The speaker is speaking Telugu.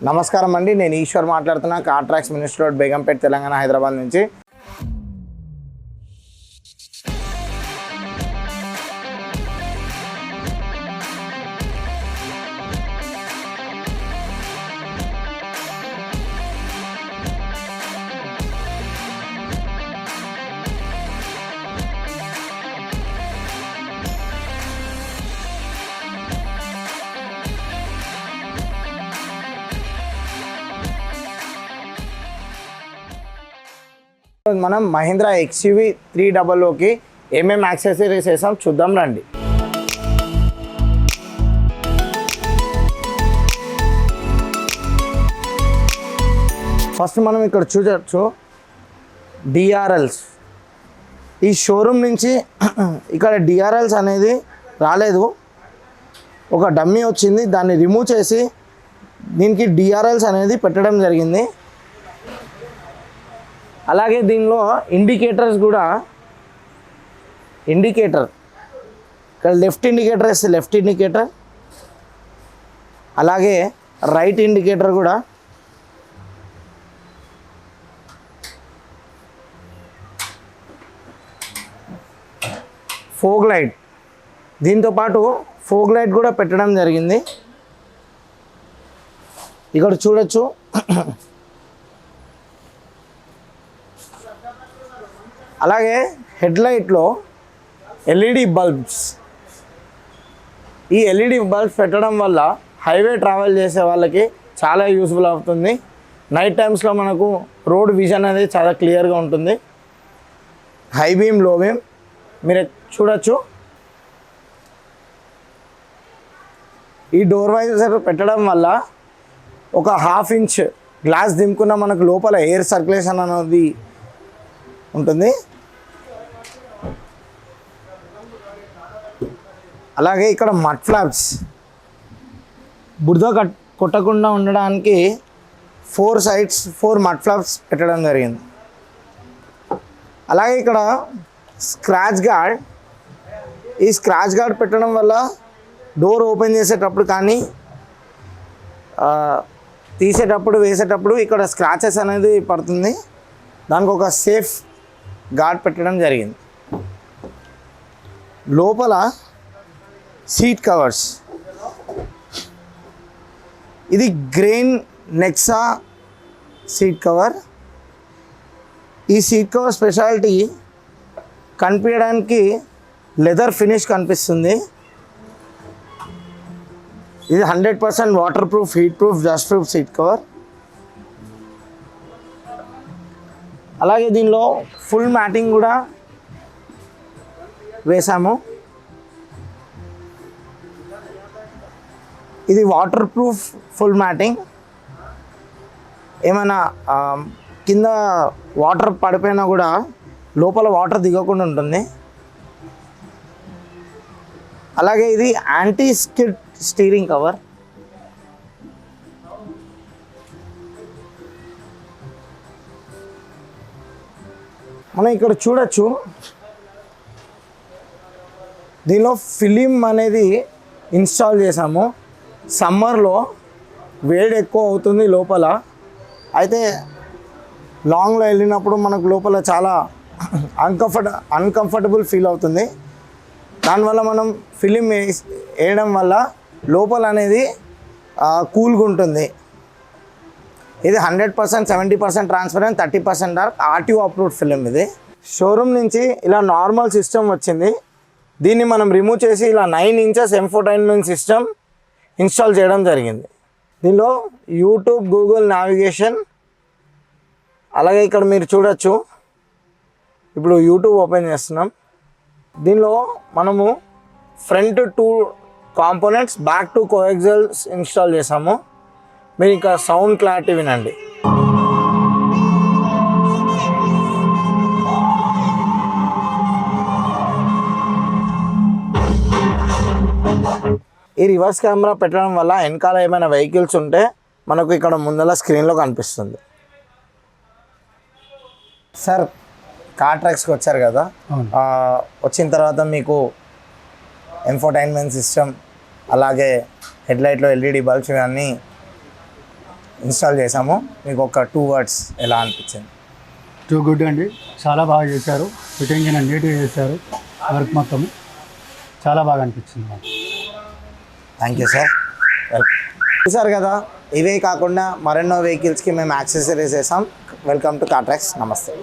నమస్కారం అండి, నేను ఈశ్వర్ మాట్లాడుతున్నా. Car tracks minister road, Begumpet, Telangana, Hyderabad నుంచి. మనం మహీంద్రా XUV 300కి ఏమేమి యాక్సెసరీస్ వేసాం చూద్దాం రండి. ఫస్ట్ మనం ఇక్కడ చూడొచ్చు డిఆర్ఎల్స్. ఈ షోరూమ్ నుంచి ఇక్కడ డిఆర్ఎల్స్ అనేది రాలేదు, ఒక డమ్మీ వచ్చింది, దాన్ని రిమూవ్ చేసి దీనికి డిఆర్ఎల్స్ అనేది పెట్టడం జరిగింది. అలాగే దీనిలో ఇండికేటర్స్ కూడా, ఇక్కడ లెఫ్ట్ ఇండికేటర్ వేస్తే లెఫ్ట్ ఇండికేటర్, అలాగే రైట్ ఇండికేటర్ కూడా. ఫోగ్ లైట్, దీంతోపాటు ఫోగ్ లైట్ కూడా పెట్టడం జరిగింది. ఇక్కడ చూడొచ్చు అలాగే హెడ్లైట్లో ఎల్ఈడి బల్బ్స్. ఈ ఎల్ఈడి బల్బ్స్ పెట్టడం వల్ల హైవే ట్రావెల్ చేసే వాళ్ళకి చాలా యూస్ఫుల్ అవుతుంది. నైట్ టైమ్స్లో మనకు రోడ్ విజన్ అనేది చాలా క్లియర్గా ఉంటుంది. హై బీమ్, లో బీమ్ మీరు చూడొచ్చు. ఈ డోర్ వైజర్ పెట్టడం వల్ల ఒక 1/2 ఇంచ్ గ్లాస్ దింపుకున్న మనకు లోపల ఎయిర్ సర్క్యులేషన్ అనేది ఉంటుంది. అలాగే ఇక్కడ మడ్ ఫ్లాప్స్, బురద కొట్టకుండా ఉండడానికి 4 సైడ్స్ 4 మడ్ ఫ్లాప్స్ పెట్టడం జరిగింది. అలాగే ఇక్కడ స్క్రాచ్ గార్డ్, ఈ స్క్రాచ్ గార్డ్ పెట్టడం వల్ల డోర్ ఓపెన్ చేసేటప్పుడు కానీ తీసేటప్పుడు వేసేటప్పుడు ఇక్కడ స్క్రాచెస్ అనేది పడుతుంది. దానికి ఒక సేఫ్ గార్డ్ పెట్టడం జరిగింది. లోపల సీట్ కవర్స్, ఇది గ్రెయిన్ నెక్సా సీట్ కవర్. ఈ సీట్ కవర్ స్పెషాలిటీ కనిపించడానికి లెదర్ ఫినిష్ కనిపిస్తుంది. ఇది 100% water proof, heat proof, dust proof seat cover. అలాగే దీనిలో ఫుల్ మ్యాటింగ్ కూడా వేసాము. ఇది వాటర్ ప్రూఫ్ ఫుల్ మ్యాటింగ్. ఏమైనా కింద వాటర్ పడిపోయినా కూడా లోపల వాటర్ దిగకుండా ఉంటుంది. అలాగే ఇది యాంటీ స్కిడ్ స్టీరింగ్ కవర్. మనం ఇక్కడ చూడొచ్చు దీనిలో ఫిలిం అనేది ఇన్స్టాల్ చేసాము. సమ్మర్లో వేడి ఎక్కువ అవుతుంది లోపల, అయితే లాంగ్లో వెళ్ళినప్పుడు మనకు లోపల చాలా అన్కంఫర్టబుల్ ఫీల్ అవుతుంది. దానివల్ల మనం ఫిలిం వేయడం వల్ల లోపల అనేది కూల్గా ఉంటుంది. ఇది 100% 70% transparent, 30% dark, RTO approved film. ఇది షోరూమ్ నుంచి ఇలా నార్మల్ సిస్టమ్ వచ్చింది. దీన్ని మనం రిమూవ్ చేసి ఇలా 9 ఇంచెస్ ఇన్ఫోటైన్మెంట్ సిస్టమ్ ఇన్స్టాల్ చేయడం జరిగింది. దీనిలో యూట్యూబ్, గూగుల్ నావిగేషన్, అలాగే ఇక్కడ మీరు చూడొచ్చు, ఇప్పుడు యూట్యూబ్ ఓపెన్ చేస్తున్నాం. దీనిలో మనము ఫ్రంట్ 2 కాంపోనెంట్స్, బ్యాక్ 2 కోఎక్సల్స్ ఇన్స్టాల్ చేసాము. మీరు ఇంకా సౌండ్ క్లారిటీ వినండి. ఈ రివర్స్ కెమెరా పెట్టడం వల్ల వెనకాల ఏమైనా వెహికల్స్ ఉంటే మనకు ఇక్కడ ముందర స్క్రీన్లో కనిపిస్తుంది. సార్, కార్ ట్రాక్స్కి వచ్చారు కదా, వచ్చిన తర్వాత మీకు ఇన్ఫోటైన్మెంట్ సిస్టమ్, అలాగే హెడ్లైట్లో ఎల్ఈడి బల్బ్స్ ఇవన్నీ ఇన్స్టాల్ చేసాము. మీకు ఒక 2 వర్డ్స్ ఎలా అనిపించింది? టూ గుడ్ అండి, చాలా బాగా చేశారు. ఫిట్టింగ్ నీట్గా చేశారు. వర్క్ మొత్తం చాలా బాగా అనిపించింది మాకు. Thank you sir. చూసారు కదా, ఇవే కాకుండా మరెన్నో వెహికల్స్కి మేము యాక్సెసరీస్ చేసాం. Welcome to Cartrax. నమస్తే.